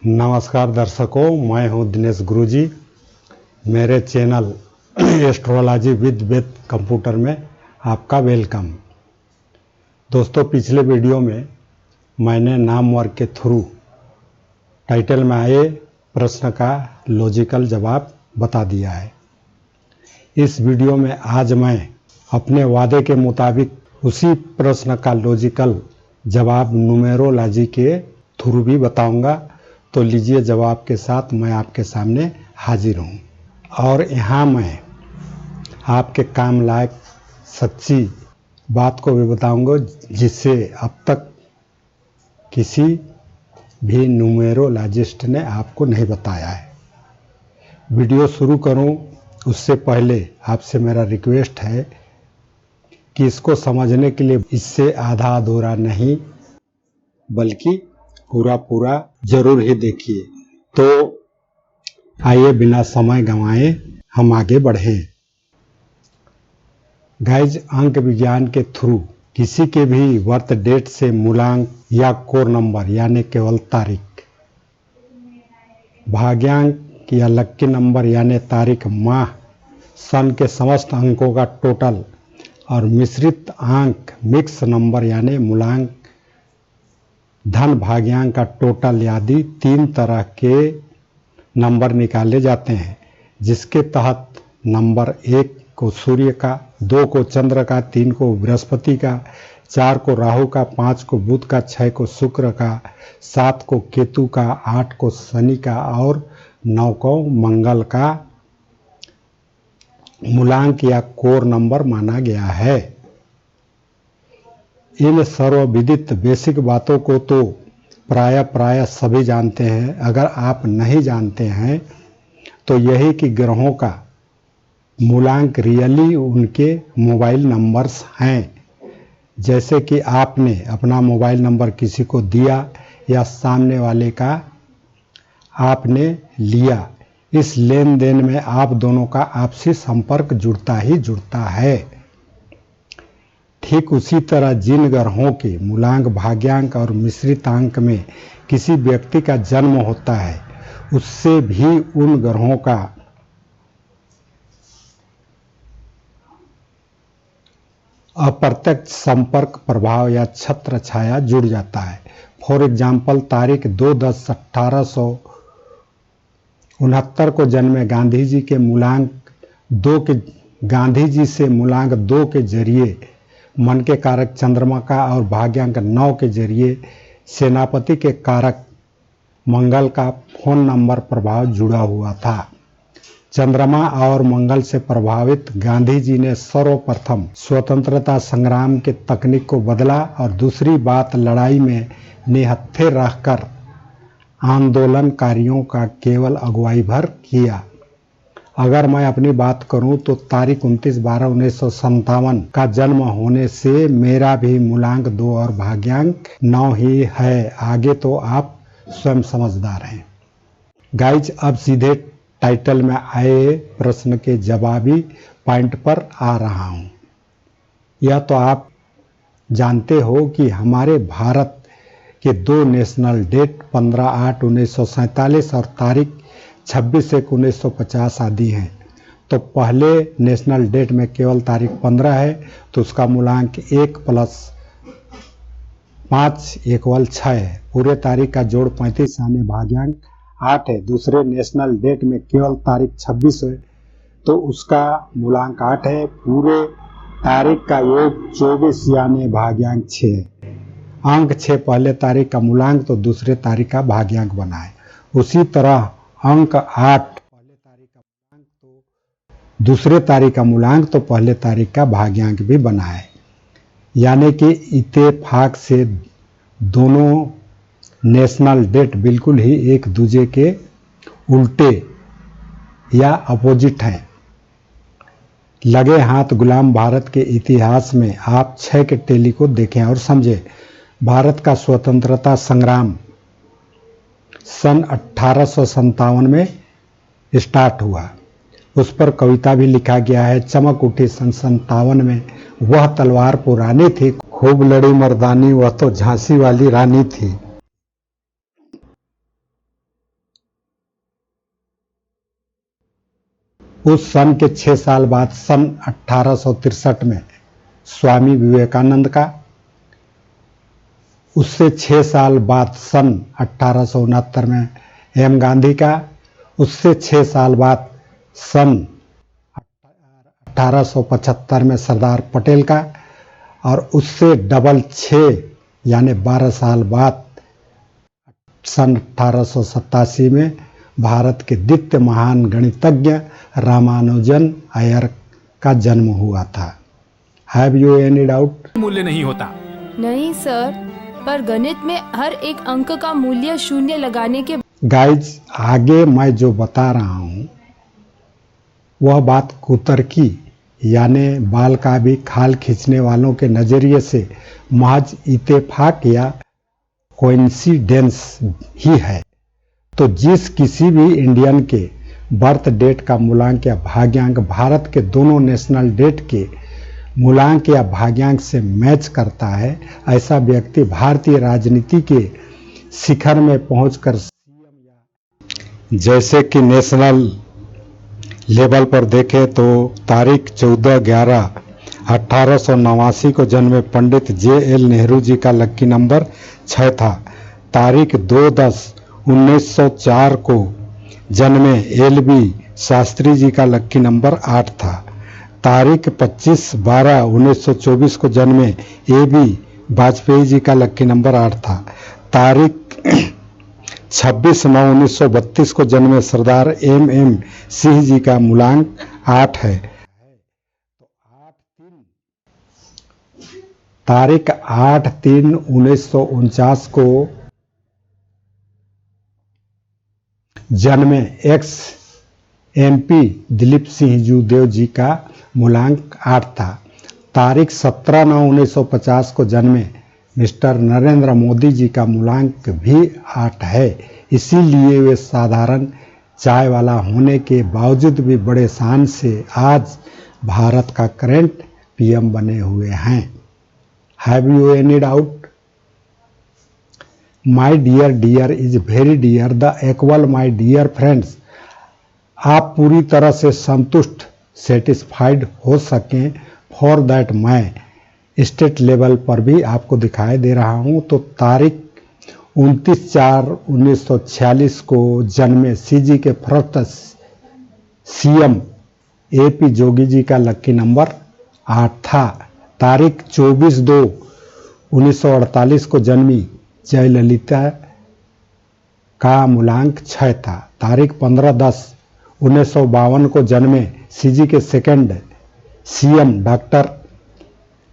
नमस्कार दर्शकों, मैं हूं दिनेश गुरुजी। मेरे channel astrology with Ved computer में आपका वेलकम। दोस्तों, पिछले वीडियो में मैंने नाम वर्ग के थ्रू टाइटल में आए प्रश्न का लॉजिकल जवाब बता दिया है। इस वीडियो में आज मैं अपने वादे के मुताबिक उसी प्रश्न का लॉजिकल जवाब न्यूमेरोलॉजी के थ्रू भी बताऊंगा। तो लीजिए, जवाब के साथ मैं आपके सामने हाजिर हूँ और यहाँ मैं आपके काम लायक सच्ची बात को भी बताऊंगा जिससे अब तक किसी भी न्यूमेरोलॉजिस्ट ने आपको नहीं बताया है। वीडियो शुरू करूं उससे पहले आपसे मेरा रिक्वेस्ट है कि इसको समझने के लिए इससे आधा अधूरा नहीं बल्कि पूरा जरूर ही देखिए। तो आइए बिना समय गंवाए हम आगे बढ़ें। गाइज, अंक विज्ञान के थ्रू किसी के भी बर्थ डेट से मूलांक या कोर नंबर यानी केवल तारीख, भाग्यांक या लक्की नंबर यानी तारीख, माह, सन के समस्त अंकों का टोटल और मिश्रित अंक मिक्स नंबर यानी मूलांक, धन भाग्यांक का टोटल आदि 3 तरह के नंबर निकाले जाते हैं, जिसके तहत नंबर 1 को सूर्य का, 2 को चंद्र का, 3 को बृहस्पति का, 4 को राहु का, 5 को बुध का, 6 को शुक्र का, 7 को केतु का, 8 को शनि का और 9 को मंगल का मूलांक या कोर नंबर माना गया है। इन सर्वविदित बेसिक बातों को तो प्राय सभी जानते हैं। अगर आप नहीं जानते हैं तो यही कि ग्रहों का मूलांक रियली उनके मोबाइल नंबर्स हैं। जैसे कि आपने अपना मोबाइल नंबर किसी को दिया या सामने वाले का आपने लिया, इस लेन देन में आप दोनों का आपसी संपर्क जुड़ता ही जुड़ता है। ठीक उसी तरह जिन ग्रहों के मूलांक, भाग्यांक और मिश्रित अंक में किसी व्यक्ति का जन्म होता है, उससे भी उन ग्रहों का अप्रत्यक्ष संपर्क, प्रभाव या छत्र छाया जुड़ जाता है। फॉर एग्जाम्पल, तारीख 2/10/1869 को जन्मे गांधी जी के मूलांक 2 के गांधी जी से मूलांक 2 के जरिए मन के कारक चंद्रमा का और भाग्यांक 9 के जरिए सेनापति के कारक मंगल का फोन नंबर प्रभाव जुड़ा हुआ था। चंद्रमा और मंगल से प्रभावित गांधी जी ने सर्वप्रथम स्वतंत्रता संग्राम के तकनीक को बदला और दूसरी बात, लड़ाई में निहत्थे रहकर आंदोलनकारियों का केवल अगुवाई भर किया। अगर मैं अपनी बात करूं तो तारीख 29/12/1957 का जन्म होने से मेरा भी मूलांक 2 और भाग्यांक 9 ही है। आगे तो आप स्वयं समझदार हैं। गाइज, अब सीधे टाइटल में आए प्रश्न के जवाबी पॉइंट पर आ रहा हूं। यह तो आप जानते हो कि हमारे भारत के 2 नेशनल डेट 15/8/1947 और तारीख 26/1/1950 आदि हैं। तो पहले नेशनल डेट में केवल तारीख 15 है, तो उसका मूलांक 1 + 5 = 6 है। पूरे तारीख का जोड़ 35 यानी भाग्यांक 8 है। दूसरे नेशनल डेट में केवल तारीख 26 है, तो उसका मूलांक 8 है। पूरे तारीख का योग 24 यानी भाग्यांक 6 है। अंक 6 पहले तारीख का मूलांक तो दूसरे तारीख का भाग्यांक बना है। उसी तरह अंक 8 पहले तारीख का मूलांक तो दूसरे तारीख का मूलांक तो पहले तारीख का भाग्यांक भी बना है। यानी कि इत्तेफाक से दोनों नेशनल डेट बिल्कुल ही एक दूसरे के उल्टे या अपोजिट हैं। लगे हाथ गुलाम भारत के इतिहास में आप 6 के टेली को देखें और समझें। भारत का स्वतंत्रता संग्राम सन 1857 में स्टार्ट हुआ। उस पर कविता भी लिखा गया है। चमक उठी सन 57 में, वह तलवार पुरानी थी, खूब लड़ी मर्दानी, वह तो झांसी वाली रानी थी। उस सन के 6 साल बाद सन 1863 में स्वामी विवेकानंद का, उससे 6 साल बाद सन 1869 में एम गांधी का, उससे 6 साल बाद सन 1875 में सरदार पटेल का, और उससे डबल 6 यानी 12 साल बाद सन 1887 में भारत के द्वितीय महान गणितज्ञ रामानुजन अय्यर का जन्म हुआ था। Have you any doubt? मूल्य नहीं होता। नहीं सर, पर गणित में हर एक अंक का मूल्य शून्य लगाने के गाइज, आगे मैं जो बता रहा हूँ वह बात कुतर्की यानी बाल का भी खाल खींचने वालों के नजरिए से महज इत्तेफाक या कोइंसिडेंस ही है। तो जिस किसी भी इंडियन के बर्थ डेट का मूलांक या भाग्यांक भारत के दोनों नेशनल डेट के मूलांक या भाग्यांक से मैच करता है, ऐसा व्यक्ति भारतीय राजनीति के शिखर में पहुंचकर जैसे कि नेशनल लेवल पर देखें तो तारीख 14/11/1889 को जन्मे पंडित JL नेहरू जी का लकी नंबर 6 था। तारीख 2/10/1904 को जन्मे LB शास्त्री जी का लकी नंबर 8 था। तारीख 25/12/1924 को जन्मे AB वाजपेयी जी का लकी नंबर 8 था। तारीख 26/9/1932 को जन्मे सरदार MM सिंह जी का मूलांक 8 है। तारीख 8/3/1949 को जन्मे MP दिलीप सिंह जूदेव जी का मूलांक 8 था। तारीख 17/9/1950 को जन्मे मिस्टर नरेंद्र मोदी जी का मूलांक भी 8 है। इसीलिए वे साधारण चाय वाला होने के बावजूद भी बड़े शान से आज भारत का करंट PM बने हुए हैं। Have you any doubt? My dear is very dear the equal my dear friends. आप पूरी तरह से संतुष्ट सेटिस्फाइड हो सकें फॉर दैट मैं स्टेट लेवल पर भी आपको दिखाई दे रहा हूं। तो तारीख 29/4/1946 को जन्मे CG के first CM AP Jogi ji का लकी नंबर 8 था। तारीख 24/2/1948 को जन्मी जयललिता का मूलांक 6 था। तारीख 15/10/1952 को जन्मे CG के second CM doctor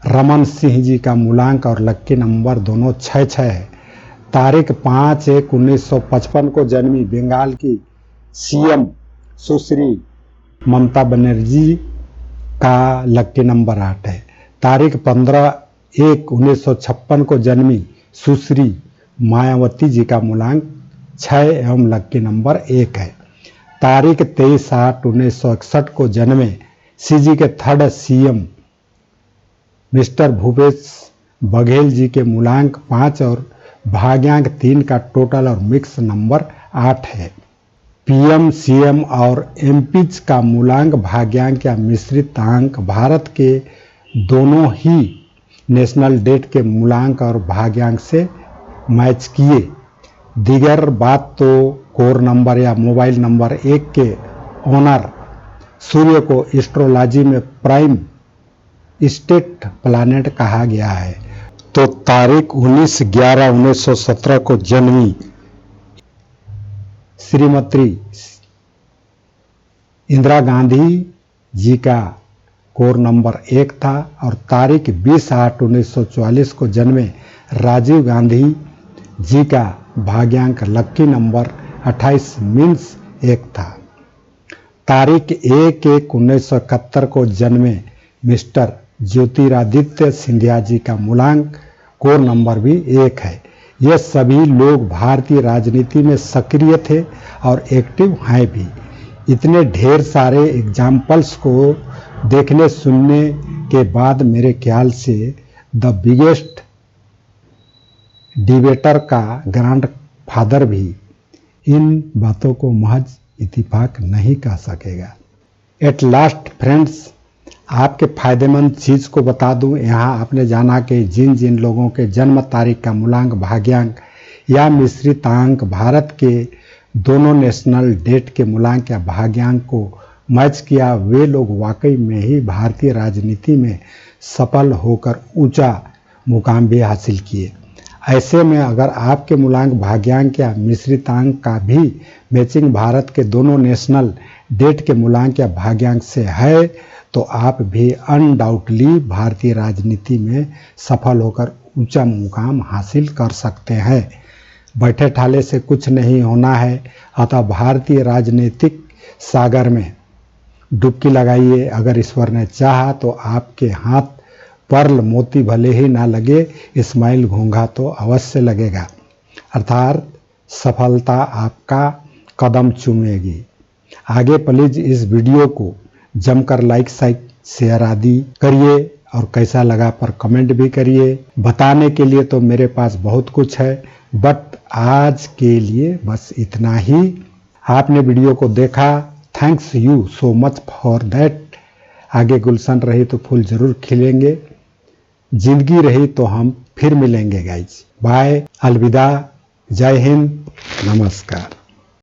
Raman Singh ji का मूलांक और लक्की नंबर दोनों 6 है। तारीख 5/1/1955 को जन्मी बंगाल की CM सुश्री ममता बनर्जी का लक्की नंबर 8 है। तारीख 15/1/1956 को जन्मी सुश्री मायावती जी का मूलांक 6 एवं लक्की नंबर 1 है। तारीख 23/8/1961 को जन्मे CG के third CM mister Bhupesh Baghel ji के मूलांक 5 और भाग्यांक 3 का टोटल और मिक्स नंबर 8 है। PM, CM और MPs का मूलांक भाग्यांक या मिश्रित अंक भारत के दोनों ही नेशनल डेट के मूलांक और भाग्यांक से मैच किए। दीगर बात तो कोर नंबर या मोबाइल नंबर 1 के ऑनर सूर्य को एस्ट्रोलॉजी में प्राइम स्टेट प्लैनेट कहा गया है। तो तारीख 19/11/1917 को जन्मी श्रीमती इंदिरा गांधी जी का कोर नंबर 1 था। और तारीख 20/8/1944 को जन्मे राजीव गांधी जी का भाग्यांक लक्की नंबर 28 मीन्स 1 था। तारीख 1/1/1971 को जन्मे मिस्टर ज्योतिरादित्य सिंधिया जी का मूलांक कोर नंबर भी 1 है। ये सभी लोग भारतीय राजनीति में सक्रिय थे और एक्टिव हैं भी। इतने ढेर सारे एग्जाम्पल्स को देखने सुनने के बाद मेरे ख्याल से द बिगेस्ट डिबेटर का ग्रैंड फादर भी इन बातों को महज इत्तेफाक नहीं कह सकेगा। एट लास्ट फ्रेंड्स, आपके फायदेमंद चीज को बता दूं, यहाँ आपने जाना कि जिन जिन लोगों के जन्म तारीख का मूलांक, भाग्यांक या मिश्रितांक भारत के दोनों नेशनल डेट के मूलांक या भाग्यांक को मैच किया, वे लोग वाकई में ही भारतीय राजनीति में सफल होकर ऊंचा मुकाम भी हासिल किए। ऐसे में अगर आपके मूलांक, भाग्यांक या मिश्रितांक का भी मैचिंग भारत के दोनों नेशनल डेट के मूलांक या भाग्यांक से है तो आप भी अनडाउटली भारतीय राजनीति में सफल होकर ऊंचा मुकाम हासिल कर सकते हैं। बैठे ठाले से कुछ नहीं होना है, अतः भारतीय राजनीतिक सागर में डुबकी लगाइए। अगर ईश्वर ने चाहा तो आपके हाथ पर्ल मोती भले ही ना लगे, इस्माइल घोंघा तो अवश्य लगेगा, अर्थात सफलता आपका कदम चूमेगी। आगे प्लीज इस वीडियो को जमकर लाइक शेयर आदि करिए और कैसा लगा पर कमेंट भी करिए। बताने के लिए तो मेरे पास बहुत कुछ है, बट आज के लिए बस इतना ही। आपने वीडियो को देखा, thanks you so much for that. आगे गुलशन रही तो फूल जरूर खिलेंगे, जिंदगी रही तो हम फिर मिलेंगे गाइज। बाय, अलविदा, जय हिंद, नमस्कार।